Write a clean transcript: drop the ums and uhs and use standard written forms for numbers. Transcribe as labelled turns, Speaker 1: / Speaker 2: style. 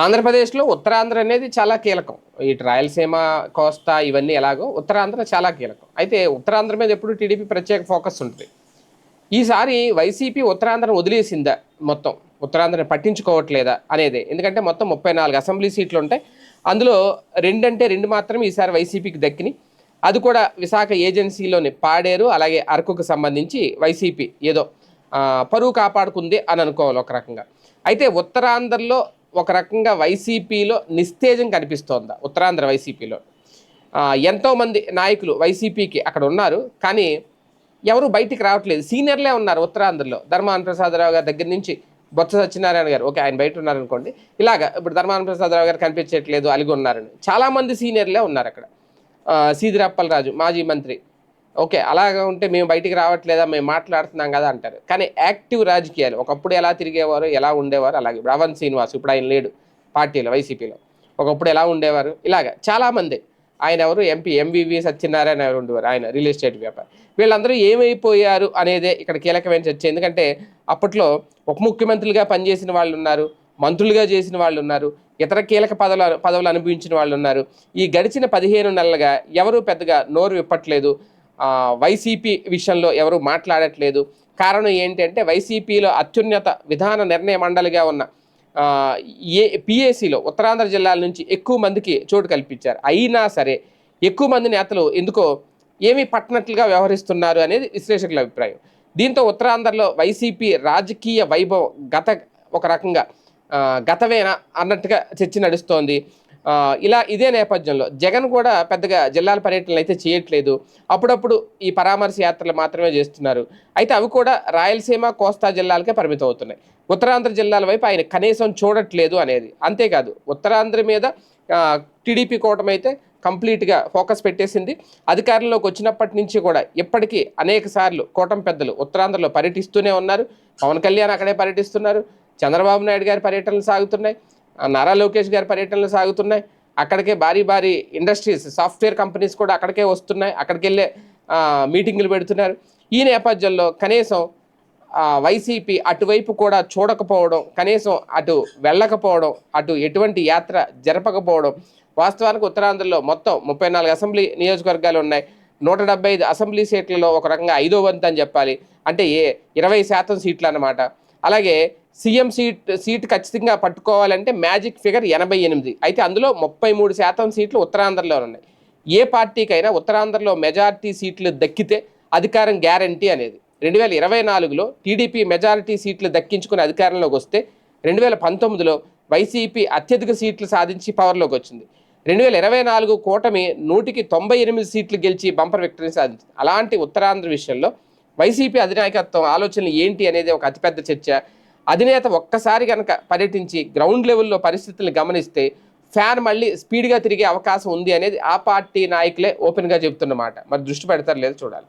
Speaker 1: ఆంధ్రప్రదేశ్లో ఉత్తరాంధ్ర అనేది చాలా కీలకం. ఇటు రాయలసీమ, కోస్తా ఇవన్నీ ఎలాగో ఉత్తరాంధ్ర చాలా కీలకం. అయితే ఉత్తరాంధ్ర మీద ఎప్పుడు టీడీపీ ప్రత్యేక ఫోకస్ ఉంటుంది. ఈసారి వైసీపీ ఉత్తరాంధ్రను వదిలేసిందా మొత్తం? ఉత్తరాంధ్రని పట్టించుకోవట్లేదా అనేదే. ఎందుకంటే మొత్తం 34 అసెంబ్లీ సీట్లు ఉంటాయి. అందులో 2 అంటే 2 మాత్రమే ఈసారి వైసీపీకి దక్కినాయి. అది కూడా విశాఖ ఏజెన్సీలోని పాడేరు, అలాగే అరకుకు సంబంధించి వైసీపీ ఏదో పరువు కాపాడుకుంది అని అనుకోవాలి ఒక రకంగా. అయితే ఉత్తరాంధ్రలో ఒక రకంగా వైసీపీలో నిస్తేజం కనిపిస్తోందా? ఉత్తరాంధ్ర వైసీపీలో ఎంతోమంది నాయకులు వైసీపీకి అక్కడ ఉన్నారు, కానీ ఎవరు బయటికి రావట్లేదు. సీనియర్లే ఉన్నారు ఉత్తరాంధ్రలో. ధర్మాన ప్రసాదరావు గారి దగ్గర నుంచి బొత్స సత్యనారాయణ గారు, ఓకే ఆయన బయట ఉన్నారనుకోండి, ఇలాగా ఇప్పుడు ధర్మాన ప్రసాదరావు గారు కనిపించట్లేదు, అలిగి ఉన్నారని చాలామంది సీనియర్లే ఉన్నారు అక్కడ. సీదిరప్పలరాజు మాజీ మంత్రి, ఓకే అలాగా ఉంటే మేము బయటికి రావట్లేదా, మేము మాట్లాడుతున్నాం కదా అంటారు. కానీ యాక్టివ్ రాజకీయాలు ఒకప్పుడు ఎలా తిరిగేవారు, ఎలా ఉండేవారు, అలాగే రావణ్ శ్రీనివాస్ ఇప్పుడు ఆయన లేడు పార్టీలో, వైసీపీలో. ఒకప్పుడు ఎలా ఉండేవారు, ఇలాగ చాలామంది. ఆయన ఎవరు ఎంపీ ఎంవివి సత్యనారాయణ ఎవరు ఉండేవారు, ఆయన రియల్ ఎస్టేట్ వ్యాపారి. వీళ్ళందరూ ఏమైపోయారు అనేదే ఇక్కడ కీలకమైన చర్చ. ఎందుకంటే అప్పట్లో ఉప ముఖ్యమంత్రులుగా పనిచేసిన వాళ్ళు ఉన్నారు, మంత్రులుగా చేసిన వాళ్ళు ఉన్నారు, ఇతర కీలక పదవులు అనుభవించిన వాళ్ళు ఉన్నారు. ఈ గడిచిన 15 నెలలుగా ఎవరు పెద్దగా నోరు విప్పట్లేదు. వైసీపీ విషయంలో ఎవరు మాట్లాడట్లేదు. కారణం ఏంటంటే వైసీపీలో అత్యున్నత విధాన నిర్ణయ మండలిగా ఉన్న పిఏసీలో ఉత్తరాంధ్ర జిల్లాల నుంచి ఎక్కువ మందికి చోటు కల్పించారు. అయినా సరే ఎక్కువ మంది నేతలు ఎందుకో ఏమీ పట్టనట్లుగా వ్యవహరిస్తున్నారు అనేది విశ్లేషకుల అభిప్రాయం. దీంతో ఉత్తరాంధ్రలో వైసీపీ రాజకీయ వైభవం ఒక రకంగా గతవేనా అన్నట్టుగా చర్చ నడుస్తోంది. ఇదే నేపథ్యంలో జగన్ కూడా పెద్దగా జిల్లాల పర్యటనలు అయితే చేయట్లేదు. అప్పుడప్పుడు ఈ పరామర్శ యాత్రలు మాత్రమే చేస్తున్నారు. అయితే అవి కూడా రాయలసీమ, కోస్తా జిల్లాలకే పరిమితం అవుతున్నాయి. ఉత్తరాంధ్ర జిల్లాల వైపు ఆయన కనీసం చూడట్లేదు అనేది. అంతేకాదు ఉత్తరాంధ్ర మీద టీడీపీ కూటమి అయితే కంప్లీట్గా ఫోకస్ పెట్టేసింది. అధికారంలోకి వచ్చినప్పటి నుంచి కూడా ఇప్పటికీ అనేక సార్లు కూటమి పెద్దలు ఉత్తరాంధ్రలో పర్యటిస్తూనే ఉన్నారు. పవన్ కళ్యాణ్ అక్కడే పర్యటిస్తున్నారు, చంద్రబాబు నాయుడు గారి పర్యటనలు సాగుతున్నాయి, నారా లోకేష్ గారి పర్యటనలు సాగుతున్నాయి. అక్కడికే భారీ ఇండస్ట్రీస్, సాఫ్ట్వేర్ కంపెనీస్ కూడా అక్కడికే వస్తున్నాయి, అక్కడికి వెళ్ళే మీటింగులు పెడుతున్నారు. ఈ నేపథ్యంలో కనీసం వైసీపీ అటువైపు కూడా చూడకపోవడం, కనీసం అటు వెళ్ళకపోవడం, అటు ఎటువంటి యాత్ర జరపకపోవడం. వాస్తవానికి ఉత్తరాంధ్రలో మొత్తం 34 అసెంబ్లీ నియోజకవర్గాలు ఉన్నాయి. 175 అసెంబ్లీ సీట్లలో ఒక రకంగా 5వ వంతు అని చెప్పాలి. అంటే 20% సీట్లు అన్నమాట. అలాగే సీఎం సీట్ ఖచ్చితంగా పట్టుకోవాలంటే మ్యాజిక్ ఫిగర్ 88. అయితే అందులో 33% సీట్లు ఉత్తరాంధ్రలో ఉన్నాయి. ఏ పార్టీకైనా ఉత్తరాంధ్రలో మెజారిటీ సీట్లు దక్కితే అధికారం గ్యారంటీ అనేది. 2024లో టీడీపీ మెజారిటీ సీట్లు దక్కించుకుని అధికారంలోకి వస్తే 2019లో వైసీపీ అత్యధిక సీట్లు సాధించి పవర్లోకి వచ్చింది. 2024 కూటమి 100కి 98 సీట్లు గెలిచి బంపర్ విక్టరీ సాధించింది. అలాంటి ఉత్తరాంధ్ర విషయంలో వైసీపీ అధినాయకత్వం ఆలోచనలు ఏంటి అనేది ఒక అతిపెద్ద చర్చ. అధినేత ఒక్కసారి కనుక పర్యటించి గ్రౌండ్ లెవెల్లో పరిస్థితులను గమనిస్తే ఫ్యాన్ మళ్ళీ స్పీడ్గా తిరిగే అవకాశం ఉంది అనేది ఆ పార్టీ నాయకులే ఓపెన్గా చెబుతున్నమాట. మరి దృష్టి పెడతారు లేదో చూడాలి.